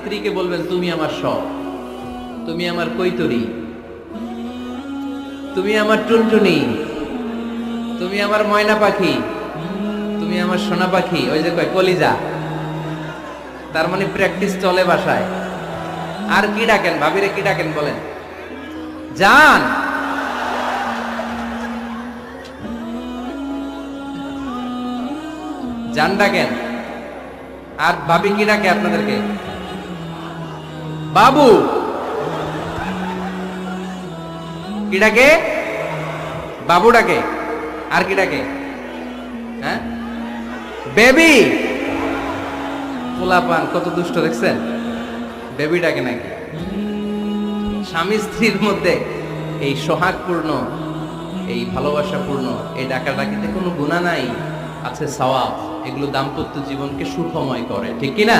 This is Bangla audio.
স্ত্রীকে বলবেন তুমি আমার সব, তুমি আমার কৈতরি, তুমি আমার টুনটুনি, তুমি আমার ময়না পাখি, তুমি আমার সোনা পাখি, ওই যে কয় কলিজা। তার মানে প্র্যাকটিস চলে বাসায়। আর কি ডাকেন ভাবিরে, কি ডাকেন বলেন? জান, জান ডাকেন। আর ভাবি কি ডাকে আপনাদেরকে? বাবু। কি ডাকে? বাবু ডাকে। আর কি ডাকে? হ্যাঁ, বেবি। পোলাপান কত দুষ্ট দেখছেন, বেবি ডাকে নাকি? স্বামী স্ত্রীর মধ্যে এই সোহাগপূর্ণ, এই ভালোবাসাপূর্ণ এই ডাকাডাকিতে কোনো গুনাহ নাই, আছে সওয়াব। এগুলো দাম্পত্য জীবনকে সুখময় করে, ঠিক কি না?